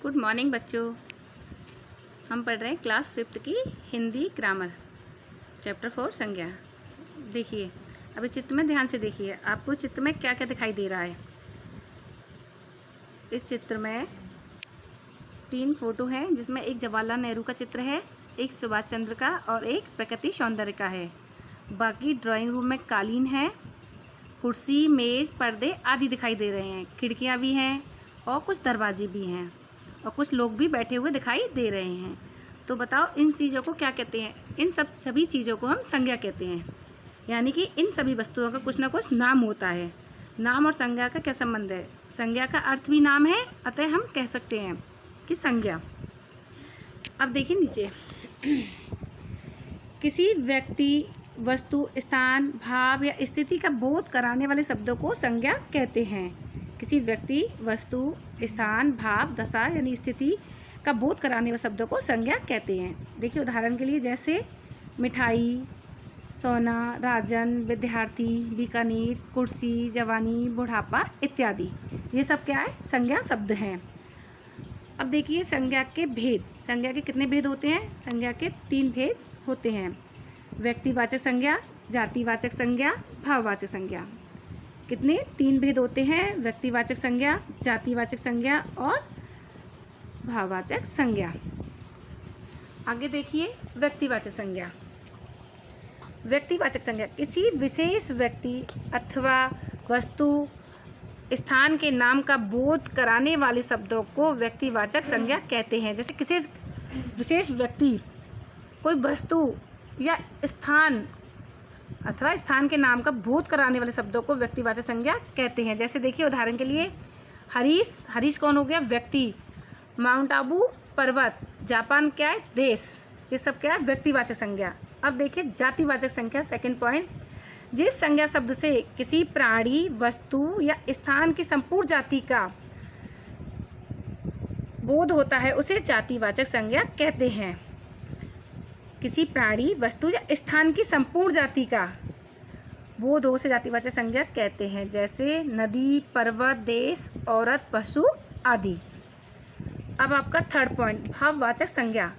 Good morning बच्चों। हम पढ़ रहे हैं क्लास 5th की हिंदी ग्रामर चैप्टर 4 संज्ञा। देखिए अभी चित्र में ध्यान से देखिए, आपको चित्र में क्या क्या दिखाई दे रहा है। इस चित्र में 3 फोटो हैं, जिसमें एक जवाहरलाल नेहरू का चित्र है, एक सुभाष चंद्र का और एक प्रकृति सौंदर्य का है। बाकी ड्राइंग रूम में कालीन है, कुर्सी, मेज, पर्दे आदि दिखाई दे रहे हैं। खिड़कियां भी हैं और कुछ दरवाजे भी हैं और कुछ लोग भी बैठे हुए दिखाई दे रहे हैं। तो बताओ इन चीज़ों को क्या कहते हैं? इन सभी चीज़ों को हम संज्ञा कहते हैं, यानी कि इन सभी वस्तुओं का कुछ ना कुछ नाम होता है। नाम और संज्ञा का क्या संबंध है? संज्ञा का अर्थ भी नाम है, अतः हम कह सकते हैं कि संज्ञा। अब देखिए नीचे, किसी व्यक्ति, वस्तु, स्थान, भाव या स्थिति का बोध कराने वाले शब्दों को संज्ञा कहते हैं। किसी व्यक्ति, वस्तु, स्थान, भाव, दशा यानी स्थिति का बोध कराने वाले शब्दों को संज्ञा कहते हैं। देखिए उदाहरण के लिए जैसे मिठाई, सोना, राजन, विद्यार्थी, बीकानेर, कुर्सी, जवानी, बुढ़ापा इत्यादि, ये सब क्या है? संज्ञा शब्द हैं। अब देखिए संज्ञा के भेद। संज्ञा के कितने भेद होते हैं? संज्ञा के 3 भेद होते हैं। व्यक्तिवाचक संज्ञा, जातिवाचक संज्ञा, भाववाचक संज्ञा। कितने? 3 भेद होते हैं। व्यक्तिवाचक संज्ञा, जातिवाचक संज्ञा और भाववाचक संज्ञा। आगे देखिए व्यक्तिवाचक संज्ञा। व्यक्तिवाचक संज्ञा किसी विशेष व्यक्ति अथवा वस्तु, स्थान के नाम का बोध कराने वाले शब्दों को व्यक्तिवाचक संज्ञा कहते हैं। जैसे किसी विशेष व्यक्ति, कोई वस्तु या स्थान अथवा स्थान के नाम का बोध कराने वाले शब्दों को व्यक्तिवाचक संज्ञा कहते हैं। जैसे देखिए उदाहरण के लिए हरीश, हरीश कौन हो गया? व्यक्ति। माउंट आबू पर्वत, जापान क्या है? देश। ये सब क्या है? व्यक्तिवाचक संज्ञा। अब देखिए जातिवाचक संज्ञा, सेकंड पॉइंट। जिस संज्ञा शब्द से किसी प्राणी, वस्तु या स्थान की संपूर्ण जाति का बोध होता है उसे जातिवाचक संज्ञा कहते हैं। किसी प्राणी, वस्तु या स्थान की संपूर्ण जाति का बोध हो उसे जातिवाचक संज्ञा कहते हैं। जैसे नदी, पर्वत, देश, औरत, पशु आदि। अब आपका थर्ड पॉइंट, भाववाचक संज्ञा।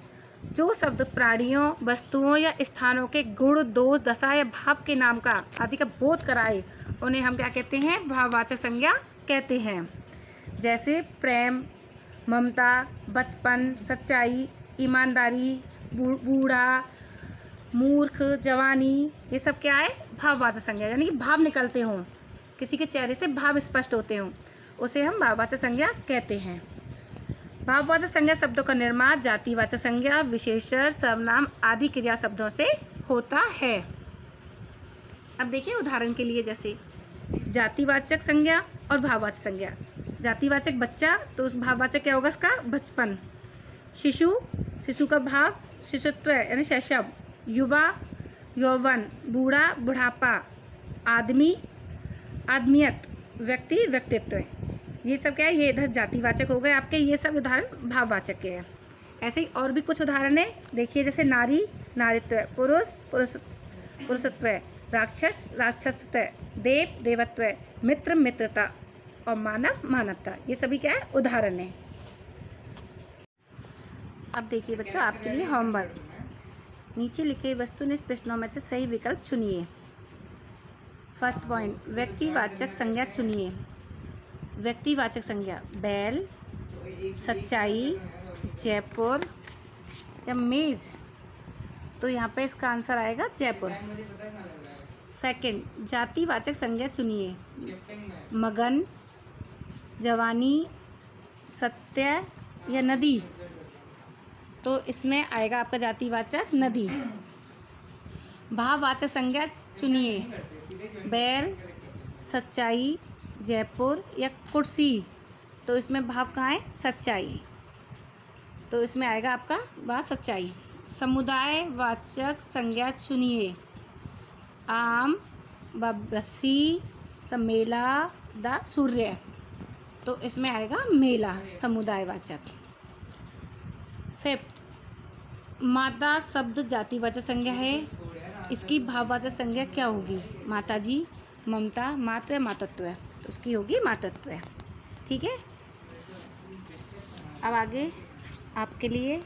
जो शब्द प्राणियों, वस्तुओं या स्थानों के गुण, दोष, दशा या भाव के नाम का आदि का बोध कराए उन्हें हम क्या कहते हैं? भाववाचक संज्ञा कहते हैं। जैसे प्रेम, ममता, बचपन, सच्चाई, ईमानदारी, बूढ़ा, मूर्ख, जवानी, ये सब क्या है? भाववाचक संज्ञा, यानी कि भाव निकलते हों, किसी के चेहरे से भाव स्पष्ट होते हों, उसे हम भाववाचक संज्ञा कहते हैं। भाववाचक संज्ञा शब्दों का निर्माण जातिवाचक संज्ञा, विशेषण, सर्वनाम आदि क्रिया शब्दों से होता है। अब देखिए उदाहरण के लिए जैसे जातिवाचक संज्ञा और भाववाचक संज्ञा। जातिवाचक बच्चा, तो उस भाववाचक क्या होगा? उसका बचपन। शिशु, शिशु का भाव शिशुत्व यानी शैशव। युवा, यौवन। बूढ़ा, बुढ़ापा। आदमी, आदमियत। व्यक्ति, व्यक्तित्व। ये सब क्या है? ये इधर जातिवाचक हो गए आपके, ये सब उदाहरण भाववाचक के हैं। ऐसे ही और भी कुछ उदाहरण है। देखिए जैसे नारी, नारीत्व। पुरुष, पुरुषत्व। राक्षस, राक्षसत्व। देव, देवत्व। मित्र, मित्रता और मानव, मानवता। ये सभी क्या है? उदाहरण है। अब देखिए बच्चों आपके लिए होमवर्क। नीचे लिखे वस्तुनिष्ठ प्रश्नों में से सही विकल्प चुनिए। फर्स्ट पॉइंट, व्यक्तिवाचक संज्ञा चुनिए। व्यक्तिवाचक संज्ञा बैल, सच्चाई, जयपुर या मेज। तो यहाँ पे इसका आंसर आएगा जयपुर। सेकंड, जातिवाचक संज्ञा चुनिए। मगन, जवानी, सत्य या नदी। तो इसमें आएगा आपका जातिवाचक नदी। भाववाचक संज्ञा चुनिए। बैल, सच्चाई, जयपुर या कुर्सी। तो इसमें भाव कहाँ है? सच्चाई। तो इसमें आएगा आपका भाव सच्चाई। समुदायवाचक संज्ञा चुनिए। आम, रस्सी, मेला, द सूर्य। तो इसमें आएगा मेला, समुदायवाचक। फिफ्थ, माता शब्द जातिवाचक संज्ञा है, इसकी भाववाचक संज्ञा क्या होगी? माताजी, ममता, मातृ, मातत्व। तो उसकी होगी मातत्व। ठीक है। अब आगे आपके लिए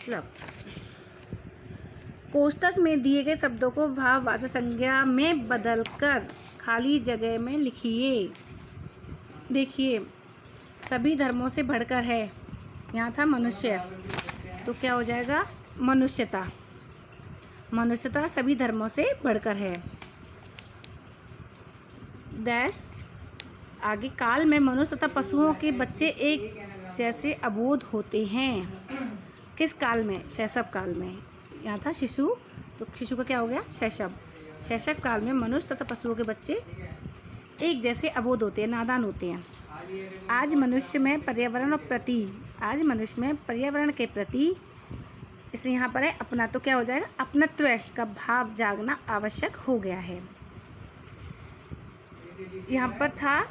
लो, कोष्टक में दिए गए शब्दों को भाववाचक संज्ञा में बदलकर खाली जगह में लिखिए। देखिए, सभी धर्मों से बढ़कर है, यहाँ था मनुष्य, तो क्या हो जाएगा मनुष्यता। मनुष्यता सभी धर्मों से बढ़कर है। डैश आगे, काल में मनुष्य तथा पशुओं के बच्चे एक जैसे अबोध होते हैं। किस काल में? शैशव काल में। यहाँ था शिशु, तो शिशु का क्या हो गया शैशव। शैशव काल में मनुष्य तथा पशुओं के बच्चे एक जैसे अबोध होते हैं, नादान होते हैं। आज मनुष्य में पर्यावरण के प्रति इसलिए यहाँ पर है अपना, तो क्या हो जाएगा अपनत्व का भाव जागना आवश्यक हो गया है। यहाँ पर था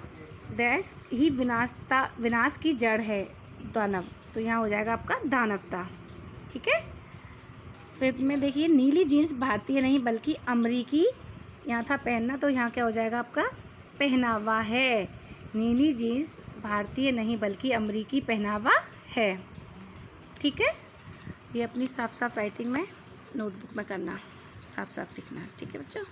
डैश ही विनाश की जड़ है दानव, तो यहाँ हो जाएगा आपका दानवता। ठीक है। फिर में देखिए, नीली जीन्स भारतीय नहीं बल्कि अमरीकी, यहाँ था पहनना, तो यहाँ क्या हो जाएगा आपका पहनावा है। नीली जीन्स भारतीय नहीं बल्कि अमरीकी पहनावा है। ठीक है। ये अपनी साफ साफ राइटिंग में नोटबुक में करना, साफ साफ लिखना। ठीक है बच्चों।